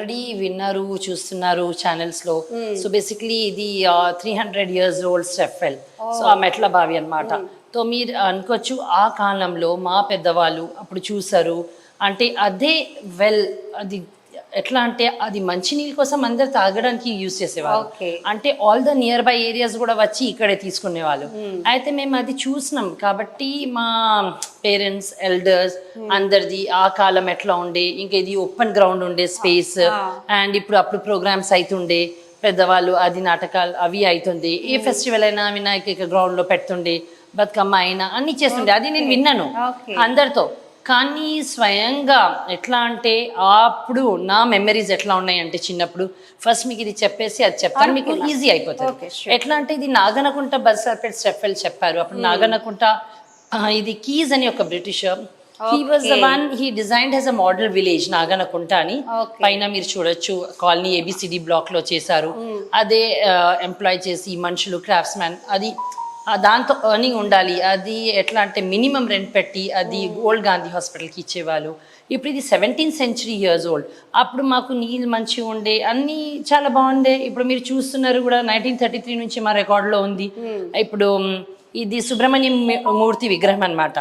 Already విన్నారు చూస్తున్నారు channels లో. సో బేసిక్లీ ఇది 300 years old step well. So ఆ మెట్ల బావి అన్నమాట. సో మీరు అనుకోవచ్చు ఆ కాలంలో మా పెద్దవాళ్ళు అప్పుడు చూసారు అంటే అదే వెల్. అది ఎట్లా అంటే అది మంచినీళ్ళ కోసం అందరు తాగడానికి యూజ్ చేసేవాళ్ళు. అంటే all the near by areas కూడా వచ్చి ఇక్కడే తీసుకునేవాళ్ళు. అయితే మేము అది చూసినాం కాబట్టి మా పేరెంట్స్ ఎల్డర్స్ అందరిది ఆ కాలం ఎట్లా ఉండే, ఇంకా ఇది ఓపెన్ గ్రౌండ్ ఉండే స్పేస్. అండ్ అప్పుడు ప్రోగ్రామ్స్ అవుతుండే, పెద్దవాళ్ళు అది నాటకాలు అవి అవుతుండే, ఏ ఫెస్టివల్ అయినా వినాయక గ్రౌండ్ లో పెడుతుండే, బతుకమ్మ అయినా అన్ని చేస్తుండే. అది నేను విన్నాను అందరితో. కానీ స్వయంగా ఎట్లా అంటే అప్పుడు నా మెమరీస్ ఎట్లా ఉన్నాయంటే చిన్నప్పుడు ఫస్ట్ మీకు ఇది చెప్పేసి అది చెప్తాను, మీకు ఈజీ అయిపోతుంది. ఎట్లా అంటే ఇది నాగనకుంట బస్సార్పేట్ స్టెప్ వెల్ చెప్పారు. అప్పుడు నాగనకుంట ఇది కీజ్ అని ఒక Britisher, he was the one, he designed as a model village Naganakunta అని. పైన మీరు చూడొచ్చు కాలనీ ABCD బ్లాక్ లో చేశారు. అదే ఎంప్లాయ్ చేసి మనుషులు క్రాఫ్ట్స్ మ్యాన్, అది దాంతో ఎర్నింగ్ ఉండాలి. అది ఎట్లా అంటే మినిమం రెంట్ పెట్టి అది ఓల్డ్ గాంధీ హాస్పిటల్కి ఇచ్చేవాళ్ళు. ఇప్పుడు ఇది 17th century years ఓల్డ్. అప్పుడు మాకు నీళ్ళు మంచిగా ఉండే, అన్నీ చాలా బాగుండే. ఇప్పుడు మీరు చూస్తున్నారు కూడా 1933 నుంచి మా రికార్డులో ఉంది. ఇప్పుడు ఇది సుబ్రహ్మణ్యం మూర్తి విగ్రహం అన్నమాట.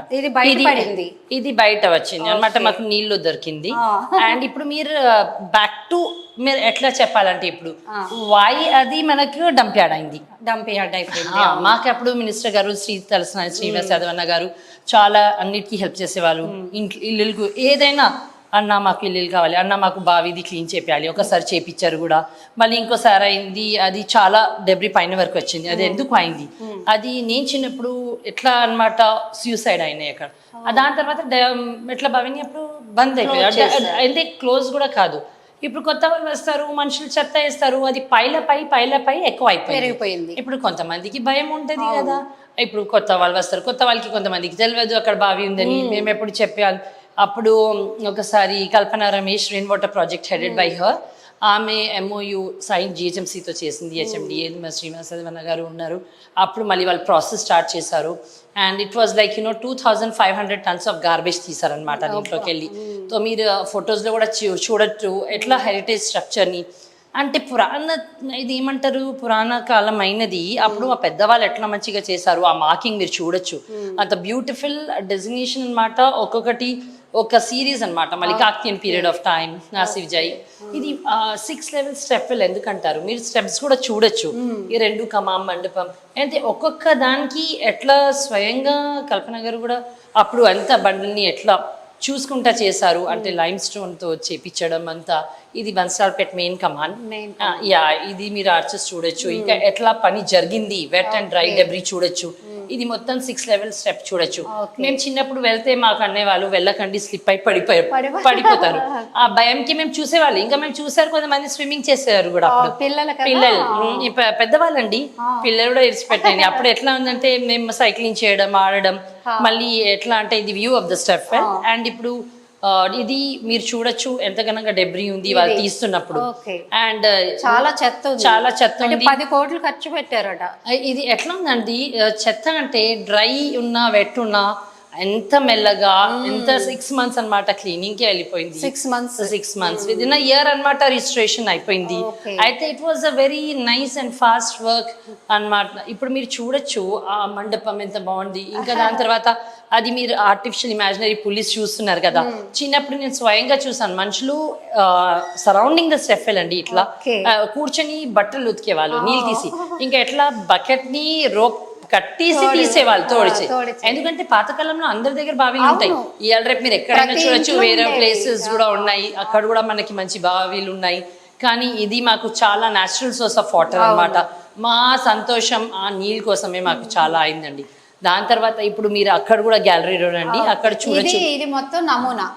ఇది బయట వచ్చింది అన్నమాట, మాకు నీళ్ళు దొరికింది. అండ్ ఇప్పుడు మీరు బ్యాక్ టు మీరు ఎట్లా చెప్పాలంటే ఇప్పుడు వాయి అది మనకు డంప్ యార్డ్ అయింది. మాకు అప్పుడు మినిస్టర్ గారు తలసాని శ్రీనివాస్ యాదవ్ అన్న గారు చాలా అన్నిటికీ హెల్ప్ చేసేవాళ్ళు. ఇల్లులకు ఏదైనా అన్న మాకు ఇల్లు కావాలి, అన్న మాకు బావిది క్లీన్ చేయాలి, ఒకసారి చేపించారు కూడా. మళ్ళీ ఇంకోసారి అయింది, అది చాలా డెబ్రీ పైన వరకు వచ్చింది. అది ఎందుకు అయింది, అది నేను చిన్నప్పుడు ఎట్లా అన్నమాట సూసైడ్ అయినాయి అక్కడ. దాని తర్వాత ఎట్లా బావిని అప్పుడు బంద్ అయిపోయింది, అంటే క్లోజ్ కూడా కాదు. ఇప్పుడు కొత్త వాళ్ళు వస్తారు, మనుషులు చెత్త వేస్తారు, అది పైలపై ఎక్కువ అయిపోయింది. ఇప్పుడు కొంతమందికి భయం ఉంటుంది కదా, ఇప్పుడు కొత్త వాళ్ళు వస్తారు, కొత్త వాళ్ళకి కొంతమందికి తెలియదు అక్కడ బావి ఉందని. మేము ఎప్పుడు చెప్పాలి. అప్పుడు ఒకసారి Kalpana Ramesh rain water project headed by her, ఆమె MOU సైన్ GHMCతో చేసింది. HMDA శ్రీనివాస్ యాదవ్ గారు ఉన్నారు. అప్పుడు మళ్ళీ వాళ్ళు ప్రాసెస్ స్టార్ట్ చేశారు. And it was like 2500 tons of garbage తీసారనమాట దీంట్లోకి వెళ్ళి. సో మీరు ఫొటోస్లో కూడా చూడొచ్చు ఎట్లా హెరిటేజ్ స్ట్రక్చర్ని, అంటే ఇది ఏమంటారు పురాణ కాలం అయినది. అప్పుడు ఆ పెద్దవాళ్ళు ఎట్లా మంచిగా చేశారు, ఆ మార్కింగ్ మీరు చూడొచ్చు. అంత బ్యూటిఫుల్ డెసిగ్నేషన్ అనమాట. ఒక్కొక్కటి ఒక సిరీస్ అనమాట. మళ్ళీ కాకతీయన్ పీరియడ్ ఆఫ్ టైం, నాసి విజయ్. ఇది 6 level స్టెప్ వెల్ ఎందుకంటారు, మీరు స్టెప్స్ కూడా చూడొచ్చు. ఈ 2 కమాం మండపం అంటే ఒక్కొక్క దానికి ఎట్లా స్వయంగా కల్పన గారు కూడా అప్పుడు అంత బండ్లని ఎట్లా చూసుకుంటా చేశారు. అంటే లైమ్ స్టోన్తో చేపించడం అంతా. ఇది బన్సార్పేట్ మెయిన్ కమాండ్. ఇది మీరు ఆర్చెస్ చూడొచ్చు. ఇంకా ఎట్లా పని జరిగింది, వెట్ అండ్ డ్రై డెబ్రీ చూడొచ్చు. ఇది మొత్తం 6 level స్టెప్ చూడొచ్చు. మేము చిన్నప్పుడు వెళ్తే మాకు అనేవాళ్ళు వెళ్ళకండి, స్లిప్ అయి పడిపోతారు. ఆ భయంకి మేము చూసేవాళ్ళు. ఇంకా మేము చూసారు కొంతమంది స్విమ్మింగ్ చేసేవారు కూడా అప్పుడు పిల్లలు, పెద్దవాళ్ళండి, పిల్లలు కూడా ఇరిచిపెట్టాయండి. అప్పుడు ఎట్లా ఉందంటే మేము సైక్లింగ్ చేయడం, ఆడడం. మళ్ళీ ఎట్లా అంటే ఇది view of the step well. And ఇప్పుడు ఇది మీరు చూడొచ్చు ఎంత ఘనంగా డెబ్రీ ఉంది వాళ్ళు తీస్తున్నప్పుడు. అండ్ చాలా చెత్త ఉంది. 10 కోట్లు ఖర్చు పెట్టారట. ఇది ఎట్లా ఉందండి, చెత్త అంటే డ్రై ఉన్నా వెట్ ఉన్నా ఎంత మెల్లగా ఎంత 6 months అనమాట క్లీనింగ్ కి వెళ్ళిపోయింది. 6 months విదిన్ ఇయర్ అనమాట రిజిస్ట్రేషన్ అయిపోయింది. అయితే it was a very nice and fast work అనమాట. ఇప్పుడు మీరు చూడొచ్చు ఆ మండపం ఎంత బాగుంది. ఇంకా దాని తర్వాత అది మీరు ఆర్టిఫిషియల్ ఇమాజినరీ పులిస్ చూస్తున్నారు కదా. చిన్నప్పుడు నేను స్వయంగా చూసాను, మనుషులు సరౌండింగ్ ద స్టెప్ వెల్ అండి ఇట్లా కూర్చొని బట్టలు ఉతికేవాళ్ళు నీళ్ళు తీసి. ఇంకా ఎట్లా బకెట్ ని రోప్ కట్టేసి తీసేవాళ్ళు తోడిచి. ఎందుకంటే పాతకాలంలో అందరి దగ్గర బావిలు ఉంటాయి. ఇవాళ రేపు మీరు ఎక్కడైనా చూడొచ్చు, వేరే ప్లేసెస్ కూడా ఉన్నాయి, అక్కడ కూడా మనకి మంచి బావిలు ఉన్నాయి. కానీ ఇది మాకు చాలా న్యాచురల్ సోర్స్ ఆఫ్ వాటర్ అనమాట. మా సంతోషం ఆ నీళ్ళ కోసమే మాకు చాలా అయిందండి. దాని తర్వాత ఇప్పుడు మీరు అక్కడ కూడా గ్యాలరీ రండి, అక్కడ చూడొచ్చు. ఇది మొత్తం నమూనా,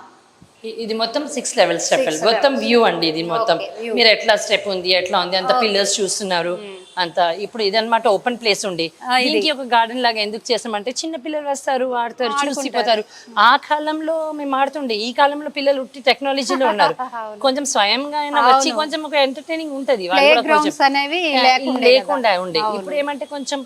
ఇది మొత్తం 6 level స్టెప్ మొత్తం వ్యూ అండి. ఇది మొత్తం మీరు ఎట్లా స్టెప్ ఉంది ఎట్లా ఉంది అంత పిల్లర్స్ చూస్తున్నారు అంత. ఇప్పుడు ఇదన్నమాట ఓపెన్ ప్లేస్ ఉండి దీనికి ఒక గార్డెన్ లాగా ఎందుకు చేసామంటే చిన్న పిల్లలు వస్తారు, ఆడతారు, చూసిపోతారు. ఆ కాలంలో మేము ఆడుతుండే, ఈ కాలంలో పిల్లలు ఉట్టి టెక్నాలజీలో ఉన్నారు. కొంచెం స్వయంగా అయినా వచ్చి కొంచెం ఒక ఎంటర్టైనింగ్ ఉంటది, లేకుండా ఉండే. ఇప్పుడు ఏమంటే కొంచెం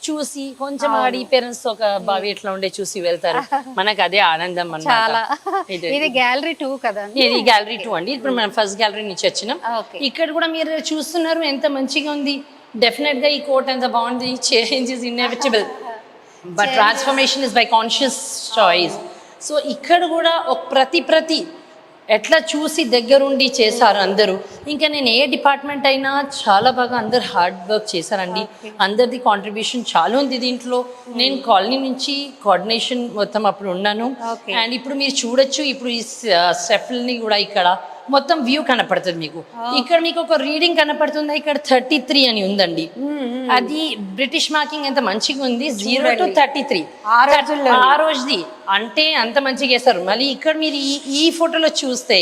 చూసి కొంచెం ఆడి పేరెంట్స్ ఒక బావి ఎట్లా ఉండే చూసి వెళ్తారు. మనకు అదే ఆనందం చాలా. అన్నమాట. ఇది గ్యాలరీ 2 కదా. ఇది గ్యాలరీ 2 అండి. ఇప్పుడు మనం ఫస్ట్ గ్యాలరీ నుంచి వచ్చినాం. Okay. ఇక్కడ కూడా మీరు చూస్తున్నారు ఎంత మంచిగా ఉంది. డెఫినెట్ గా ఈ కోట్ ఎంత బాగుంది. Change is inevitable but transformation is by conscious choice. So ఇక్కడ కూడా ఒక ప్రతి ఎట్లా చూసి దగ్గరుండి చేశారు అందరూ. ఇంకా నేను ఏ డిపార్ట్మెంట్ అయినా చాలా బాగా అందరు హార్డ్ వర్క్ చేశారండి. అందరిది కాంట్రిబ్యూషన్ చాలా ఉంది దీంట్లో. నేను కాలనీ నుంచి కోఆర్డినేషన్ మొత్తం అప్పుడు ఉన్నాను. అండ్ ఇప్పుడు మీరు చూడొచ్చు, ఇప్పుడు ఈ స్టెప్ని కూడా ఇక్కడ మొత్తం వ్యూ కనపడుతుంది మీకు. ఇక్కడ మీకు ఒక రీడింగ్ కనపడుతుంది. ఇక్కడ 33 అని ఉందండి. అది బ్రిటిష్ మార్కింగ్ ఎంత మంచిగా ఉంది. 0 to 33 ఆ రోజుది అంటే అంత మంచిగా వేస్తారు. మళ్ళీ ఇక్కడ మీరు ఈ ఫోటోలో చూస్తే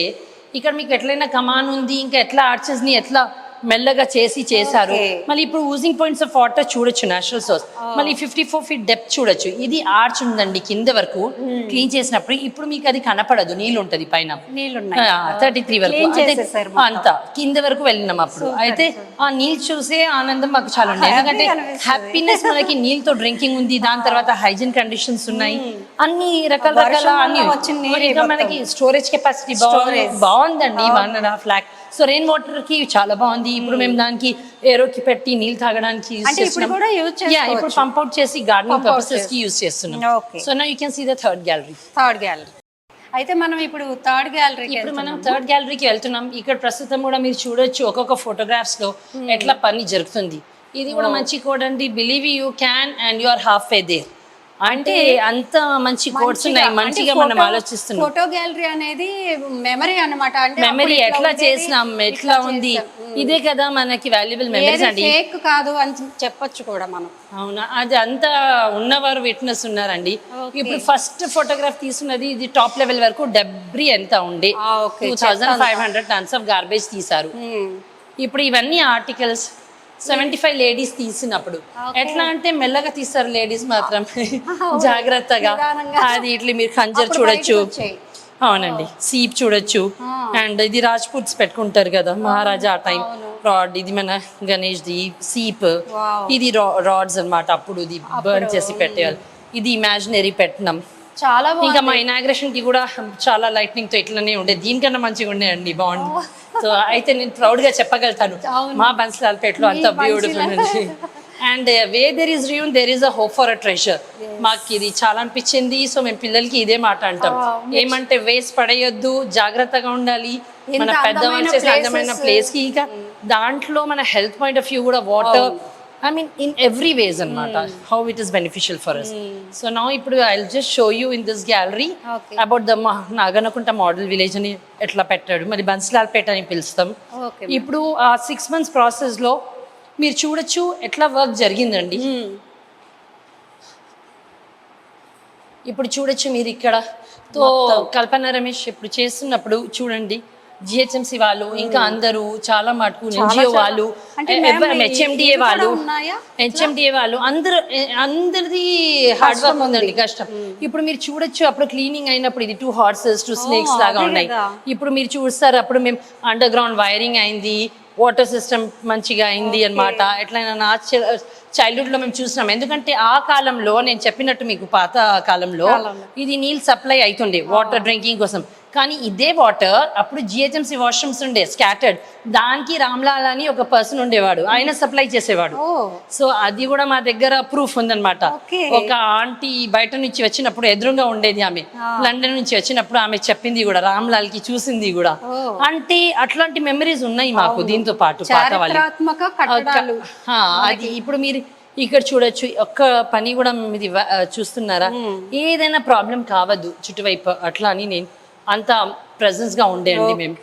ఇక్కడ మీకు ఎట్లయినా కమాన్ ఉంది. ఇంకా ఎట్లా ఆర్చెస్ ని ఎట్లా మెల్లగా చేశారు. మళ్ళీ ఇప్పుడు ఊజింగ్ పాయింట్స్ ఆఫ్ వాటర్ చూడొచ్చు, నేచురల్ సోర్స్. మళ్ళీ 54 feet డెప్త్ చూడొచ్చు. ఇది ఆర్చ్ ఉందండి కింద వరకు క్లీన్ చేసినప్పుడు. ఇప్పుడు మీకు అది కనపడదు, నీళ్ళు ఉంటది పైన. 33 వరకు అంతా కింద వరకు వెళ్ళినాం అప్పుడు. అయితే ఆ నీళ్ళు చూసే ఆనందం మాకు చాలా ఉంది. ఎందుకంటే హ్యాపీనెస్ మనకి నీళ్ళతో డ్రింకింగ్ ఉంది. దాని తర్వాత హైజీన్ కండిషన్స్ ఉన్నాయి, అన్ని రకాల అన్ని. ఇంకా మనకి స్టోరేజ్ కెపాసిటీ బాగుందండి. 1.5 lakh. సో రెయిన్ వాటర్ కి చాలా బాగుంది. ఇప్పుడు మేము దానికి ఏరోకి పెట్టి నీళ్ళు తాగడానికి ఇప్పుడు పంప్ అవుట్ చేసి గార్డెనింగ్ పర్పసెస్ కి యూజ్ చేస్తున్నాం. So now you can see the third gallery. అయితే మనం ఇప్పుడు థర్డ్ గ్యాలరీకి వెళ్తున్నాం. ఇక్కడ ప్రస్తుతం కూడా మీరు చూడొచ్చు ఒక్కొక్క ఫోటోగ్రాఫ్స్ లో ఎట్లా పని జరుగుతుంది. ఇది కూడా మంచి కోడ్ అండి. Believe you can and you are half way there. అంటే అంత మంచి కోడ్స్ ఉన్నాయి. మంచిగా మనం ఆలోచిస్తున్నాం. ఫోటో గ్యాలరీ అనేది మెమరీ అన్నమాట. అంటే మెమరీ ఎట్లా చేసినాం, ఎట్లా ఉంది, ఇదే కదా మనకి వాల్యుబుల్ మెమరీస్ అండి. ఫేక్ కాదు అని చెప్పొచ్చు కూడా మనం. అవునా, అది అంతా ఉన్నవారు విట్నెస్ ఉన్నారండి. ఇప్పుడు ఫస్ట్ ఫోటోగ్రాఫ్ తీసుకున్నది ఇది టాప్ లెవెల్ వరకు డెబ్రీ ఎంత ఉండే 2500 tons ఆఫ్ గార్బేజ్ తీసారు. ఇప్పుడు ఇవన్నీ ఆర్టికల్స్ 75 లేడీస్ తీసినప్పుడు ఎట్లా అంటే మెల్లగా తీస్తారు లేడీస్ మాత్రం జాగ్రత్తగా. అది ఇట్లా మీరు ఖంజర్ చూడొచ్చు. అవునండి, సీప్ చూడొచ్చు. అండ్ ఇది రాజ్పూట్స్ పెట్టుకుంటారు కదా మహారాజా ఆ టైం. రాడ్ ఇది మన గణేష్ ది సీప్. ఇది రాడ్స్ అన్నమాట. అప్పుడు ఇది బర్న్ చేసి పెట్టేవాళ్ళు. ఇది ఇమాజినరీ పెట్టినాం. చాలా ఇంకా మా ఇనాగ్రేషన్ కి కూడా చాలా లైట్నింగ్ తో ఇట్లనే ఉండే. దీనికన్నా మంచిగా ఉండేయండి, బాగుంది. సో అయితే నేను ప్రౌడ్ గా చెప్పగలుగుతాను మా బన్స్లాల్పేటలో అంత బ్యూటిఫుల్ ఉంది. And way there is dream there is a hope for a treasure. మాకు ఇది చాలా అనిపించింది. సో మేము పిల్లలకి ఇదే మాట అంటాం, ఏమంటే వేస్ట్ పడేయొద్దు, జాగ్రత్తగా ఉండాలి. మన పెద్దవాళ్ళు చేసే అందమైన ప్లేస్ కి ఇంకా దాంట్లో మన హెల్త్ పాయింట్ ఆఫ్ వ్యూ కూడా water, I mean in every ways anamata how it is beneficial for us. So now ipudu I'll just show you in this gallery about the Naganakunta model village ani etla pettadu, mari Bansalpeta ani pilustam. Ipudu 6 months process lo meer chudochu etla work jarigindandi. ఇప్పుడు చూడొచ్చు మీరు ఇక్కడ. తో కల్పన రమేష్ ఇప్పుడు చేస్తున్నప్పుడు చూడండి, GHMC వాళ్ళు ఇంకా అందరూ చాలా మటుకు ఎన్జిఓ వాళ్ళు, హెచ్ఎండిఏ వాళ్ళు అందరిది హార్డ్ వర్క్ ఉందండి, కష్టం. ఇప్పుడు మీరు చూడొచ్చు అప్పుడు క్లీనింగ్ అయినప్పుడు ఇది 2 horses 2 snakes లాగా ఉన్నాయి. ఇప్పుడు మీరు చూస్తారు అప్పుడు మేము అండర్ గ్రౌండ్ వైరింగ్ అయింది, వాటర్ సిస్టమ్ మంచిగా అయింది అన్నమాట. ఎట్లయినా నా చైల్డ్హుడ్ లో మేము చూసినాం. ఎందుకంటే ఆ కాలంలో నేను చెప్పినట్టు మీకు పాత కాలంలో ఇది నీళ్ళు సప్లై అవుతుండే వాటర్ డ్రింకింగ్ కోసం. కానీ ఇదే వాటర్ అప్పుడు జిహెచ్ఎంసి వాష్రూమ్స్ ఉండే స్కాటర్డ్, దానికి రామ్లాల్ అని ఒక పర్సన్ ఉండేవాడు, ఆయన సప్లై చేసేవాడు. సో అది కూడా మా దగ్గర ప్రూఫ్ ఉందన్నమాట. ఒక ఆంటీ బయట నుంచి వచ్చినప్పుడు ఎదురుగా ఉండేది ఆమె, లండన్ నుంచి వచ్చినప్పుడు ఆమె చెప్పింది కూడా, రామ్లాల్ కి చూసింది కూడా. అంటే అట్లాంటి మెమరీస్ ఉన్నాయి మాకు దీంతో పాటు పాత వాళ్ళు. అది ఇప్పుడు మీరు ఇక్కడ చూడొచ్చు, ఒక్క పని కూడా ఇది చూస్తున్నారా, ఏదైనా ప్రాబ్లం కావద్దు చుట్టువైపు అట్లా అని నేను అంత ప్రెజెన్స్ గా ఉండేయండి మేము.